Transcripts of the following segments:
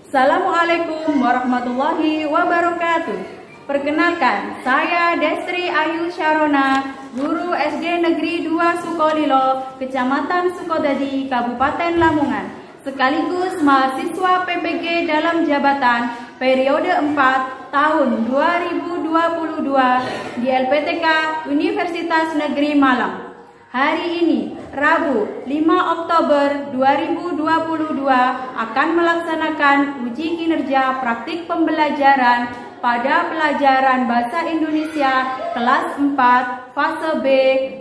Assalamualaikum warahmatullahi wabarakatuh. Perkenalkan, saya Destri Ayu Syarona, guru SD Negeri 2 Sukolilo, Kecamatan Sukodadi, Kabupaten Lamongan, sekaligus mahasiswa PPG dalam jabatan periode 4 tahun 2022 di LPTK Universitas Negeri Malang. Hari ini, Rabu 5 Oktober 2022 akan melaksanakan uji kinerja praktik pembelajaran pada pelajaran Bahasa Indonesia kelas 4 fase B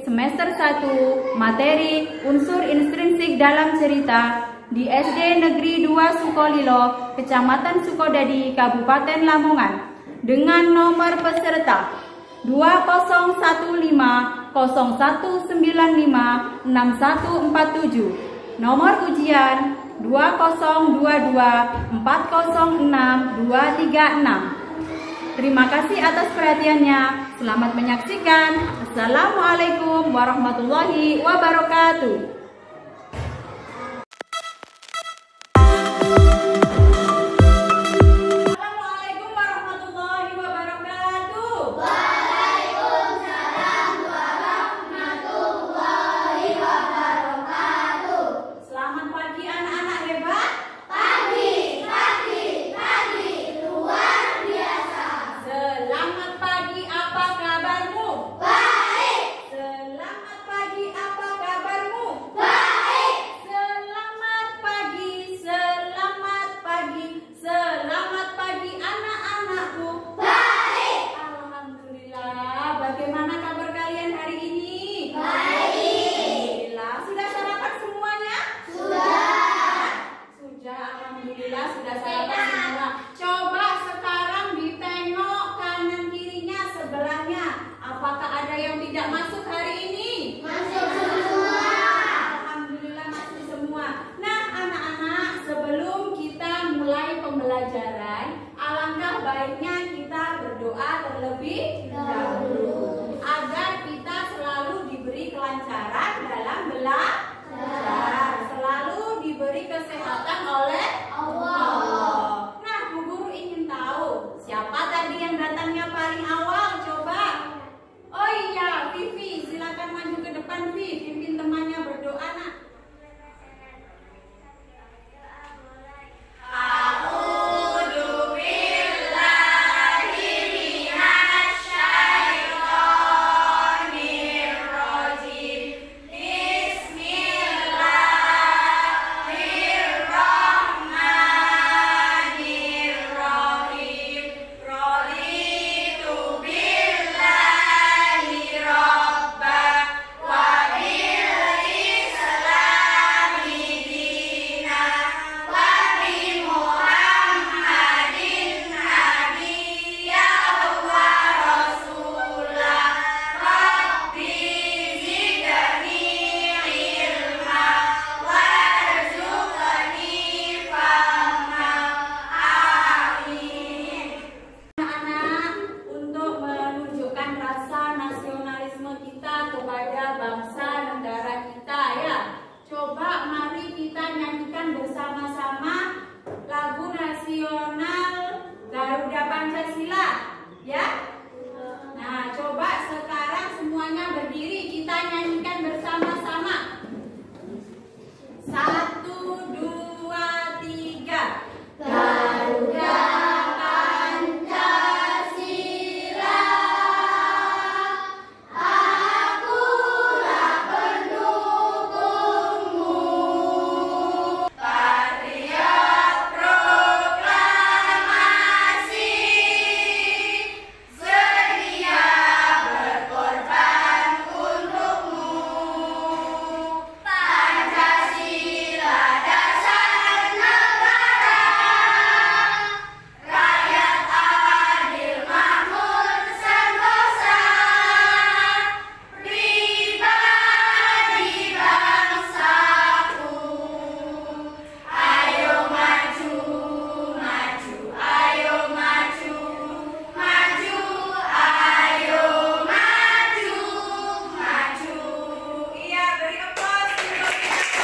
semester 1 materi unsur intrinsik dalam cerita di SD Negeri 2 Sukolilo, Kecamatan Sukodadi, Kabupaten Lamongan dengan nomor peserta 201501956147, nomor ujian 2022406236. Terima kasih atas perhatiannya. Selamat menyaksikan. Assalamualaikum warahmatullahi wabarakatuh. Sudah sarapan semua. Coba sekarang ditengok kanan kirinya sebelahnya. Apakah ada yang tidak masuk hari ini? Masuk semua. Alhamdulillah masuk semua. Nah anak-anak, sebelum kita mulai pembelajaran, alangkah baiknya kita berdoa terlebih dahulu agar kita selalu diberi kelancaran dalam belajar, selalu diberi kesehatan oleh Allah. Nah, Bu Guru ingin tahu siapa tadi yang datangnya paling awal? Coba. Oh iya, Vivi, silakan maju ke depan, Vivi. Pimpin temannya berdoa, nak. Garuda Pancasila, ya. Nah, coba sekarang semuanya berdiri, kita nyanyikan bersama-sama. 1, 2, 3. Garuda Pancasila, akulah pendukungmu. Patriot proklamasi, sedia berkorban untukmu. Pancasila dasar negara, rakyat adil makmur sentosa, pribadi bangsaku. Ayo maju, maju, ayo maju, maju, ayo maju, maju. Iya, beri aplaus untuk kita.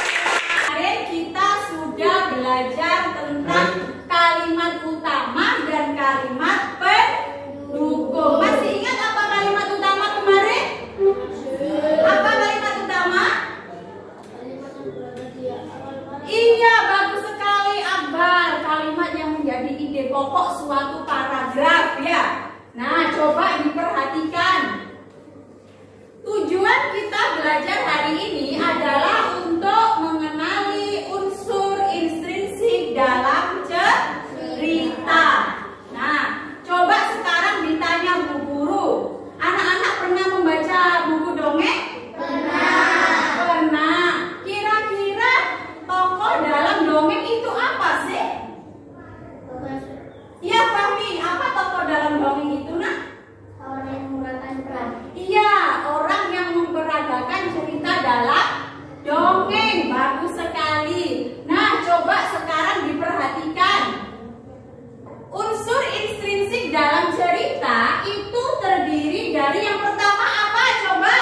Kemarin kita sudah belajar tentang kalimat kalimat utama dan kalimat pendukung. Masih ingat apa kalimat utama kemarin? Apa kalimat utama? Iya, bagus sekali Akbar. Kalimat yang menjadi ide pokok suatu paragraf ya. Nah, coba diperhatikan. Tujuan kita belajar hari ini adalah untuk mengenali unsur intrinsik dalam cerita. Nah, coba sekarang ditanya Bu Guru. Anak-anak pernah membaca buku dongeng? Pernah. Kira-kira tokoh dalam dongeng itu apa sih? Iya, Fahmi. Apa tokoh dalam dongeng itu, nak? Orang yang memerankan peran. Iya, orang yang memperagakan cerita dalam dongeng. Bagus sekali. Nah, coba sekarang diperhatikan. Unsur intrinsik dalam cerita itu terdiri dari yang pertama apa? Coba.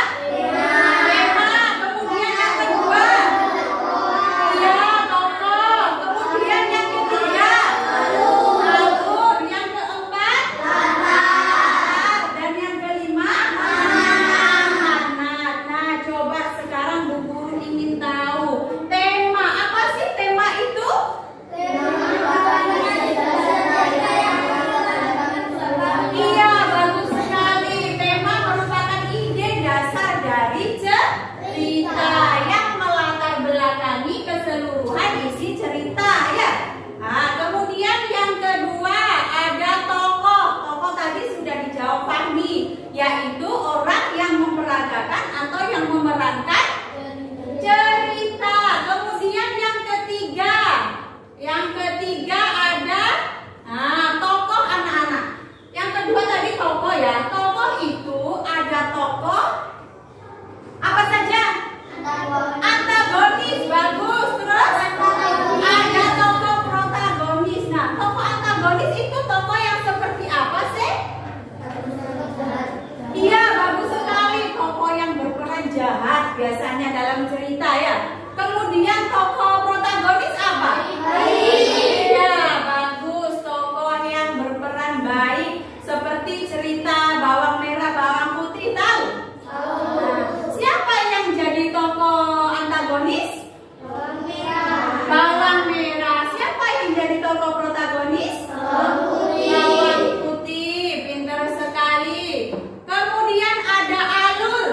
Tema. Kemudian yang kedua. Iya, tokoh. Kemudian yang ketiga. Alur. Yang keempat. Dan yang kelima. Anak. Nah, coba sekarang Bu Guru ingin tahu. Tema. Apa sih tema itu? Iya, bagus sekali. Tema merupakan ide dasar dari cerita yang melatar belakangi keseluruhan isi cerita ya. Nah, kemudian yang kedua ada tokoh. Tokoh tadi sudah dijawab Fahmi, yaitu orang yang memperagakan atau yang memerankan cerita. Kemudian yang ketiga ada tokoh anak-anak. Yang kedua tadi tokoh ya. Tokoh itu ada tokoh apa saja? Antagonis. Bagus. Terus ada tokoh protagonis. Nah, tokoh antagonis itu tokoh yang seperti apa sih? Iya, bagus sekali. Tokoh yang berperan jahat biasanya dalam cerita ya. Kemudian tokoh protagonis apa? Iya, bagus. Tokoh yang berperan baik seperti cerita bawang merah, bawang putih, tahu? Nah, siapa yang jadi tokoh antagonis? Bawang merah. Siapa yang jadi tokoh protagonis? Bawang putih. Pintar sekali. Kemudian ada alur.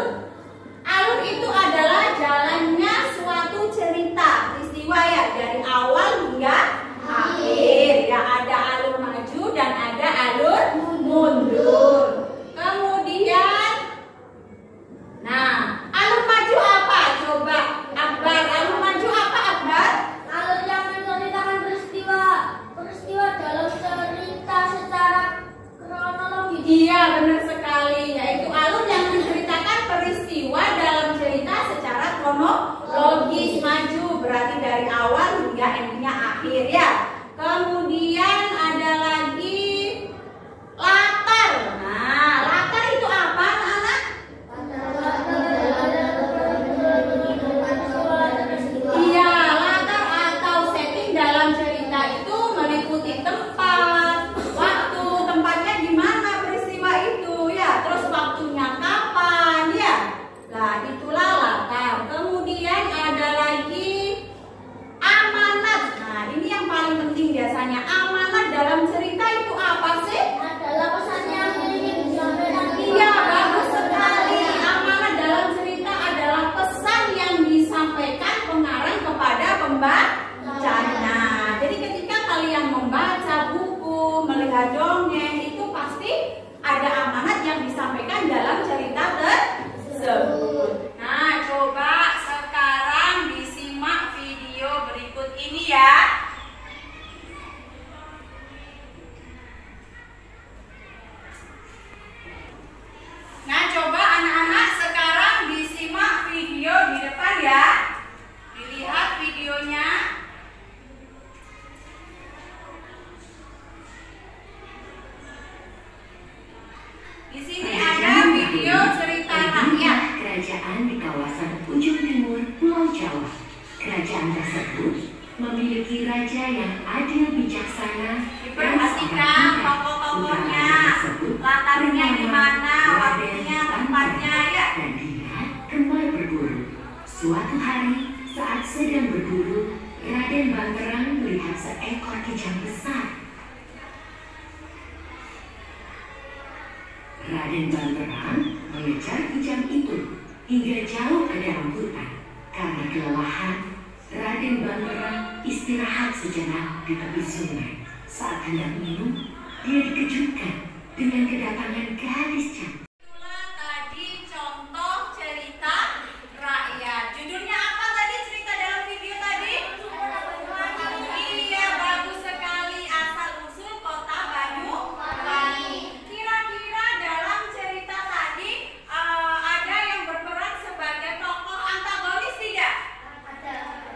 Alur itu adalah jalannya suatu cerita, peristiwa ya, dari awal hingga akhir. Ya, ada alur maju dan ada alur mundur. Kemudian, nah, alur maju apa? Coba Akbar, alur maju apa Akbar? Alur yang menceritakan peristiwa dalam cerita secara kronologis. Iya, benar sekali. Yaitu alur yang menceritakan peristiwa dalam cerita secara kronologis, maju, berarti dari awal hingga endingnya akhir ya. Kemudian ada lagi latar. Nah, latar itu apa, anak-anak? Iya, latar atau setting dalam cerita itu meliputi tempat, waktu, tempatnya di mana peristiwa itu ya, terus waktunya kapan ya. Nah, itulah latar. Kemudian ada lagi amanat. Nah, ini yang paling penting biasanya. Amanat dalam cerita itu apa sih? Adalah pesan yang ingin disampaikan. Iya, bagus sekali. Amanat dalam cerita adalah pesan yang disampaikan pengarang kepada pembacanya. Jadi ketika kalian membaca buku, melihat dongeng, itu pasti ada amanat yang disampaikan dalam cerita tersebut. Nah, coba sekarang disimak video berikut ini ya. Nah, coba anak-anak sekarang disimak video di depan ya. Dilihat videonya. Di sini ada video cerita rakyat. Kerajaan di kawasan ujung timur Pulau Jawa. Kerajaan tersebut memiliki raja yang adil bijaksana dan latarnya di mana, waktunya, tempatnya ya. Dan dia kembali berburu. Suatu hari saat sedang berburu, Raden Banterang melihat seekor kijang besar. Raden Banterang mengejar kijang itu hingga jauh ke dalam hutan. Karena kelelahan, Raden Banterang istirahat sejenak di tepi sungai. Saat hendak minum, dia dikejutkan dengan kedatangan gadis cantik. Itulah tadi contoh cerita rakyat. Judulnya apa tadi cerita dalam video tadi? Iya, bagus sekali. Asal usul kota Banyuwangi. Kira-kira dalam cerita tadi ada yang berperan sebagai tokoh antagonis tidak?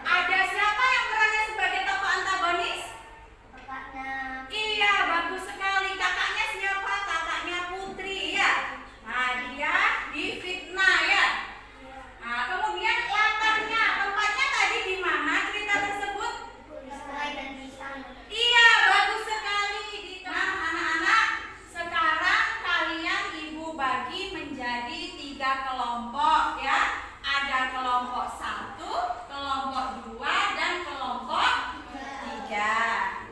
Ada siapa yang perannya sebagai tokoh antagonis? Iya, bagus sekali. Kakaknya siapa? Kakaknya Putri ya. Nah, dia difitnah ya. Nah, kemudian latarnya, tempatnya tadi di mana cerita tersebut? Iya, bagus sekali. Nah, anak-anak, sekarang kalian ibu bagi menjadi 3 kelompok ya. Ada kelompok 1, kelompok 2, dan kelompok 3.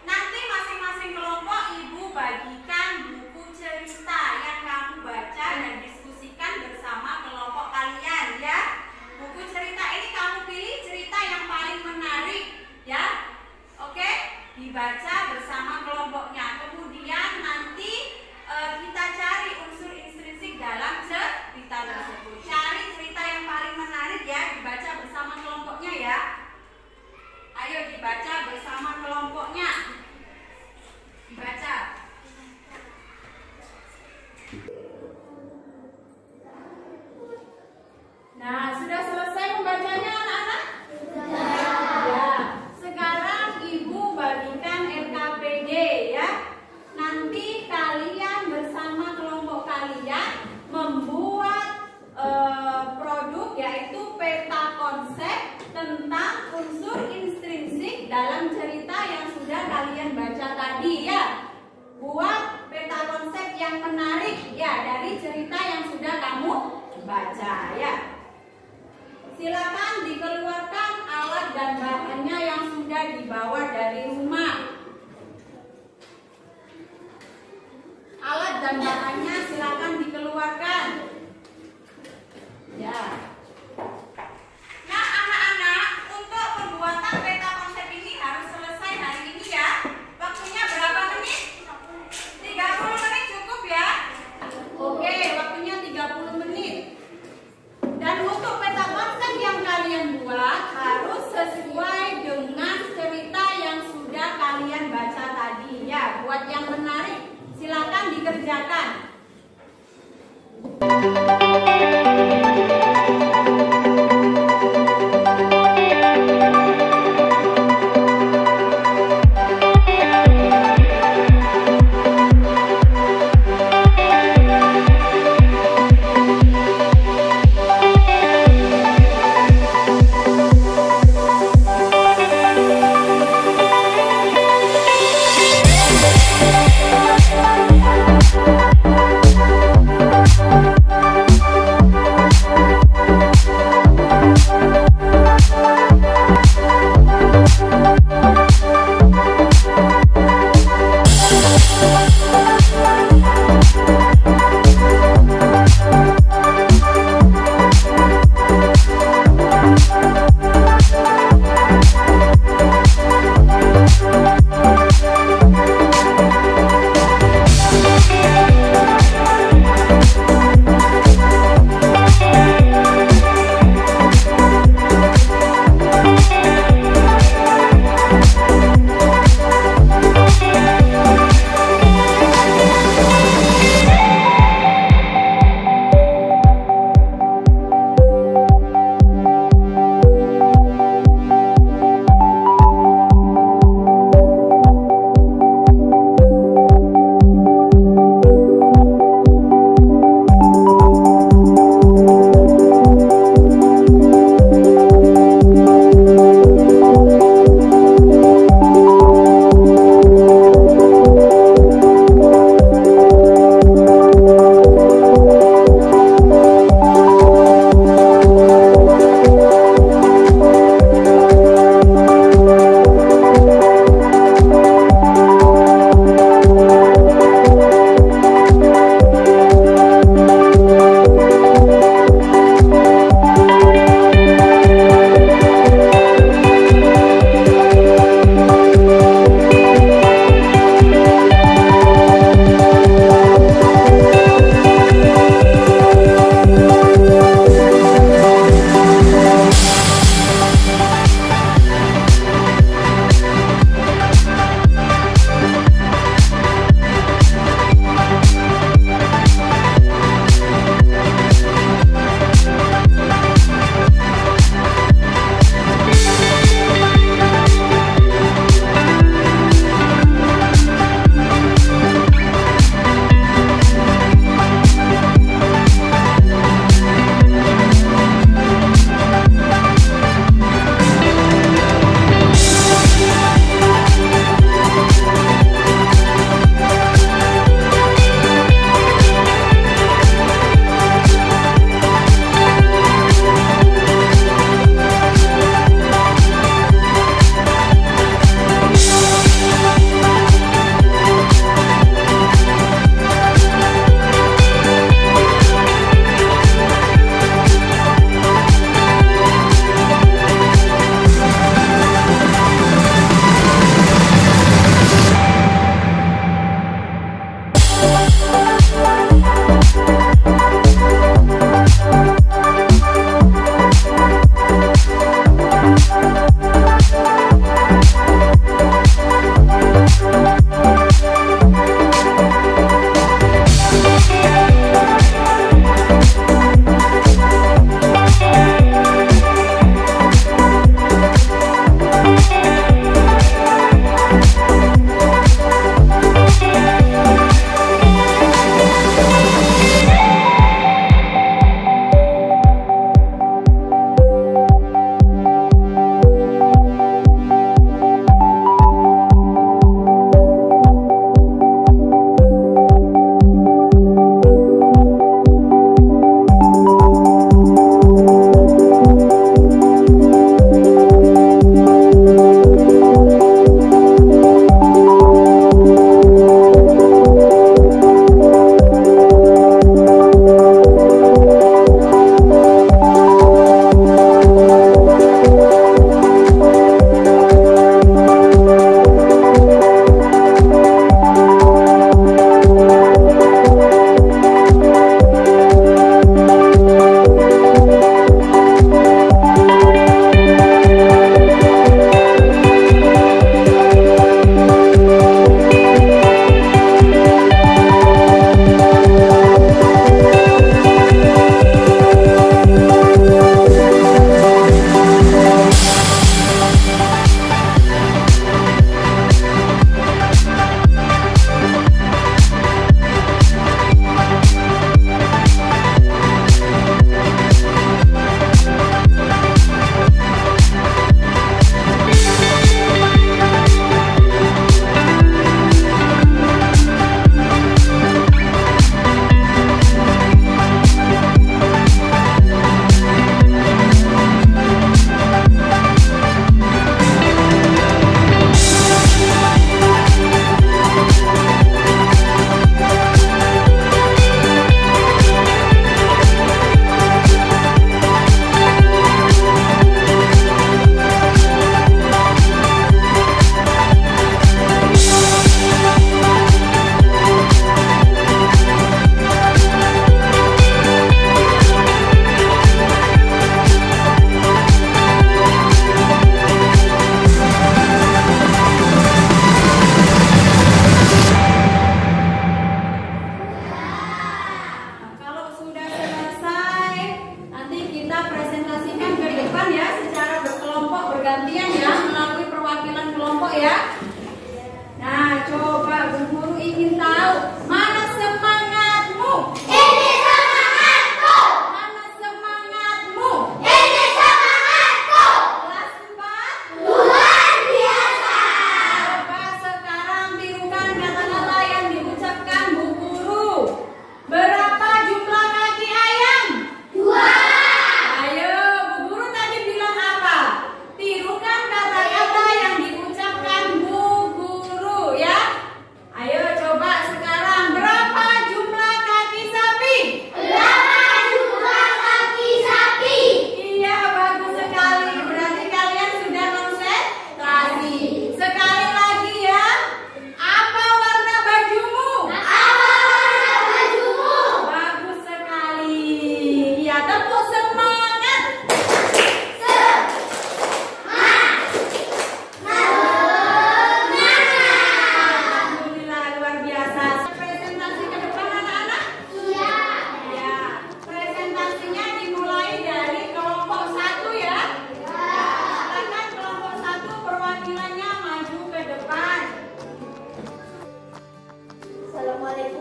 Nanti masing-masing kelompok ibu bagikan buku cerita yang kamu baca dan diskusikan bersama kelompok kalian ya. Buku cerita ini kamu pilih cerita yang paling menarik ya. Oke, dibaca bersama kelompoknya. Kemudian nanti kita cari unsur intrinsik dalam cerita tersebut. Cari cerita yang paling menarik ya, dibaca bersama kelompoknya ya. Ayo dibaca bersama kelompoknya. Dibaca. Nah, sudah selesai membacanya anak-anak? Ya. Sekarang ibu bagikan RKPD ya. Nanti kalian bersama kelompok kalian membuat produk yaitu peta konsep tentang unsur intrinsik dalam cerita yang sudah kalian baca tadi ya. Buat peta konsep yang menarik ya dari cerita yang sudah kamu baca ya. Silakan dikeluarkan alat dan bahannya yang sudah dibawa dari rumah. Alat dan bahannya silakan dikeluarkan. Ya. Nah, anak-anak, untuk pembuatan peta konsep ini harus selesai hari ini ya. Waktunya berapa menit? 30 menit cukup ya? Oke, waktunya 30 menit. Dan untuk peta konsep yang kalian buat harus sesuai dengan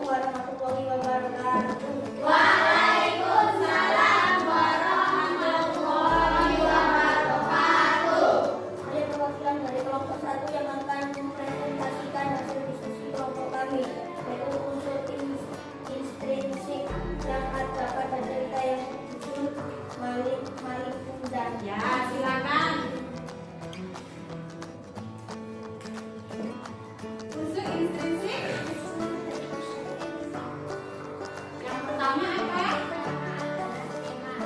warahmatullahi wabarakatuh. Waalaikumsalam warahmatullahi wabarakatuh. Saya perwakilan dari kelompok 1 yang akan mempresentasikan hasil diskusi kelompok kami, yaitu unsur intrinsik yang ada pada cerita yang disebut Malik Pundan. Ya, silakan. Unsur intrinsik. Yang pertama apa? Nah,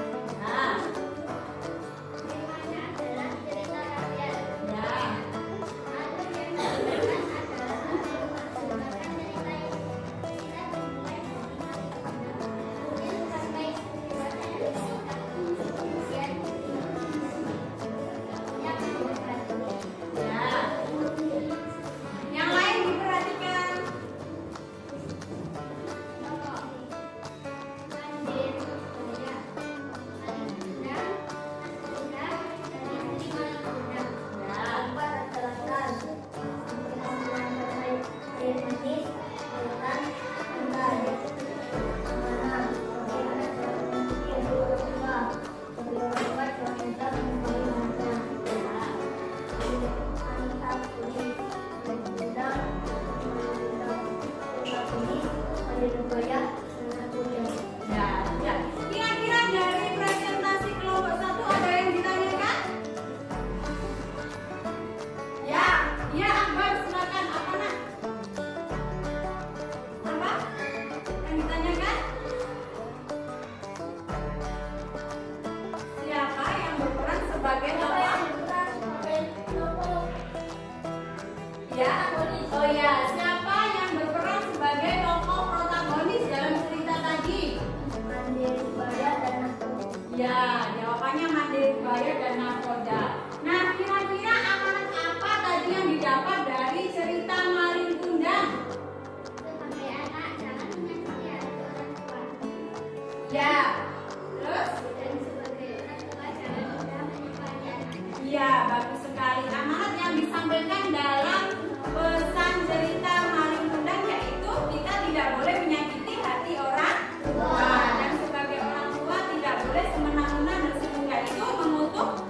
ya. Yang lain diperhatikan. Ya, ya. Kira-kira dari presentasi kelompok 1 ada yang ditanyakan? Ya, ya Akbar, silakan. Apa nak? Apa? Yang ditanyakan? Siapa yang berperan sebagai apa? Ya, oh ya, siapa yang berperan sebagai tokoh protagonis dalam cerita tadi? Ya, jawabannya Mandiri Baya dan Nakoda. Nah, kira-kira amanat apa tadi yang didapat dari cerita Malin Kundang? Ya, terus? Ya, bagus sekali. Amanat yang disampaikan dalam pesan cerita Malin Kundang yaitu kita tidak boleh menyakiti hati orang tua, dan sebagai orang tua tidak boleh semena-mena dan sehingga itu mengutuk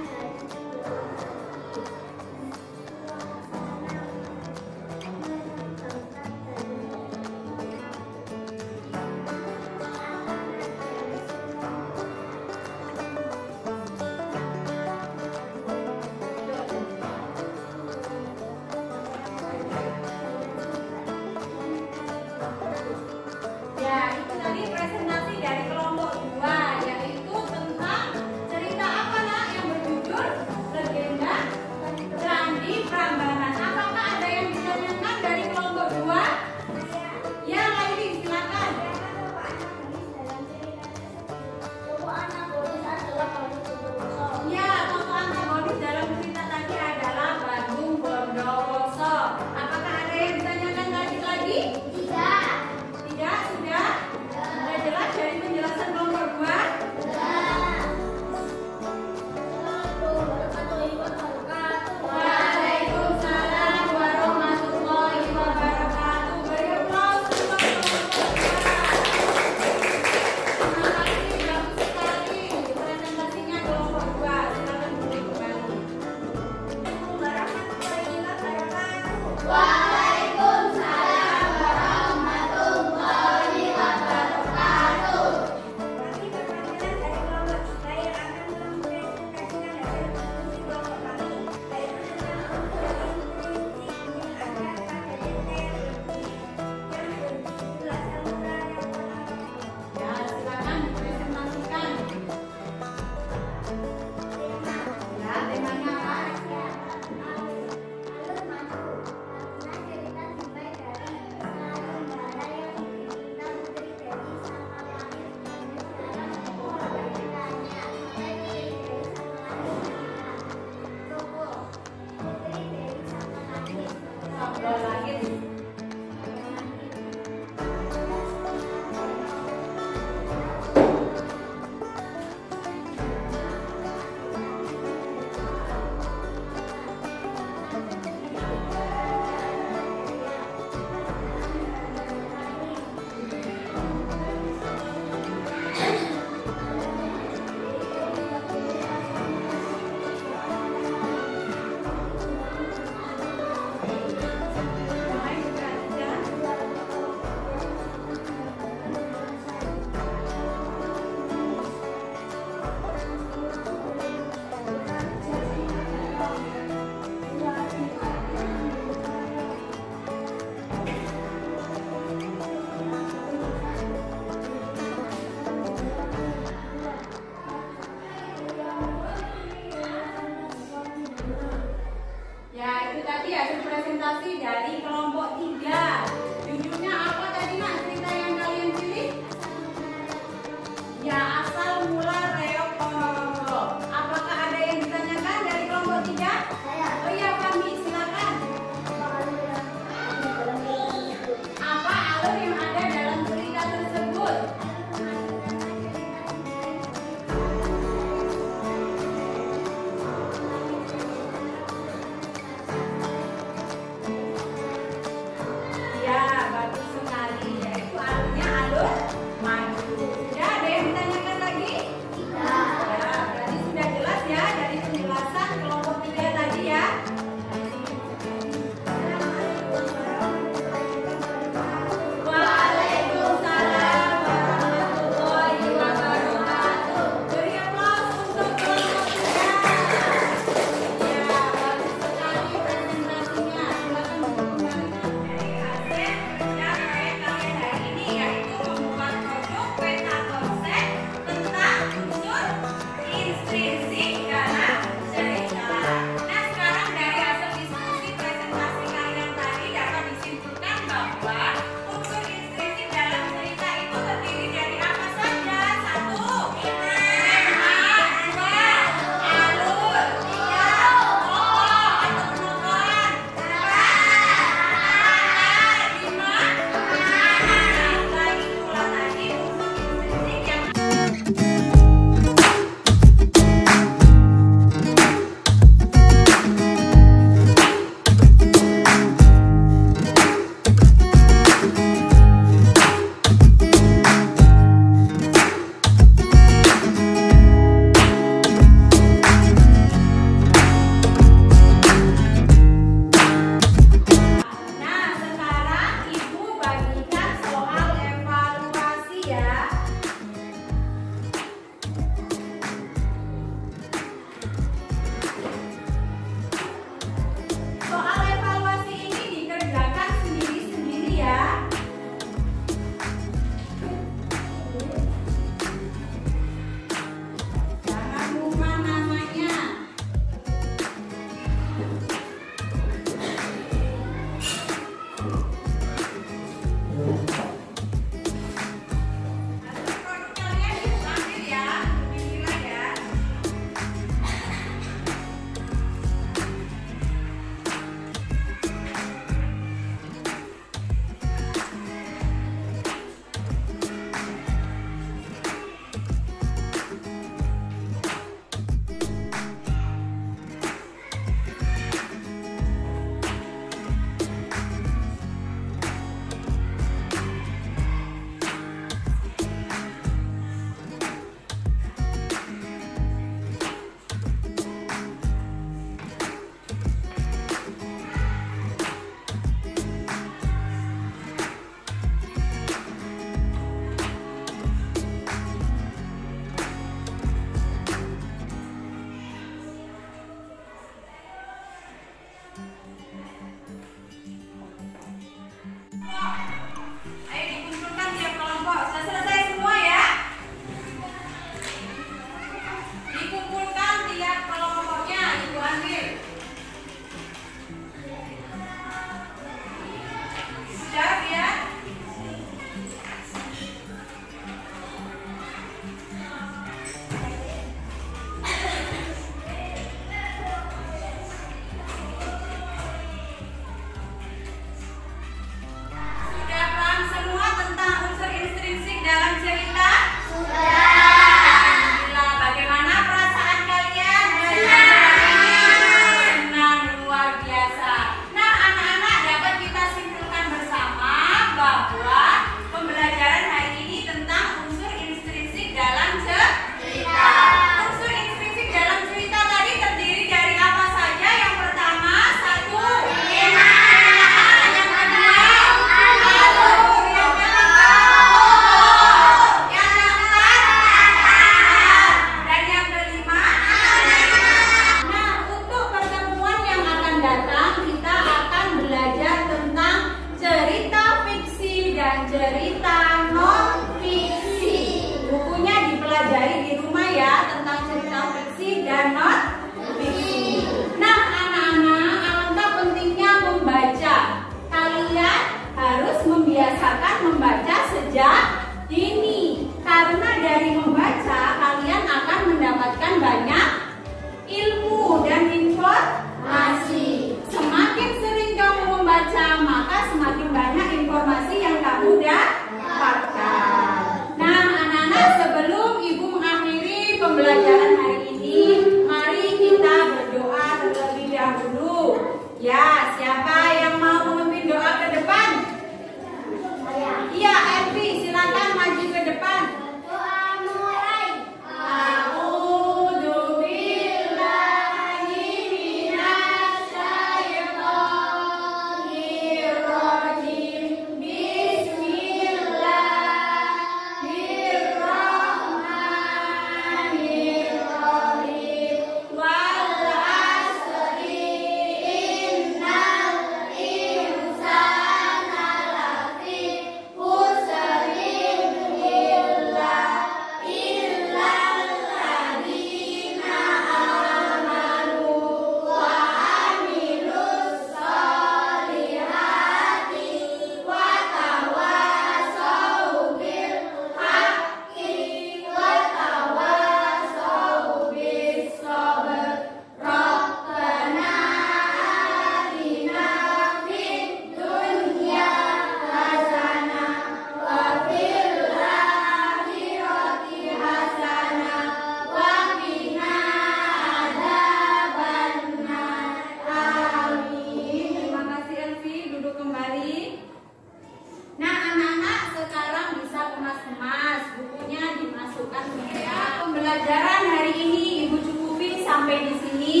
pembelajaran hari ini Ibu cukupin sampai di sini.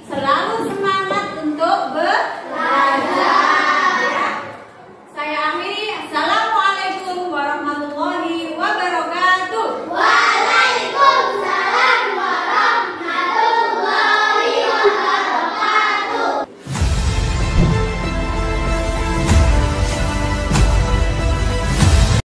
Selalu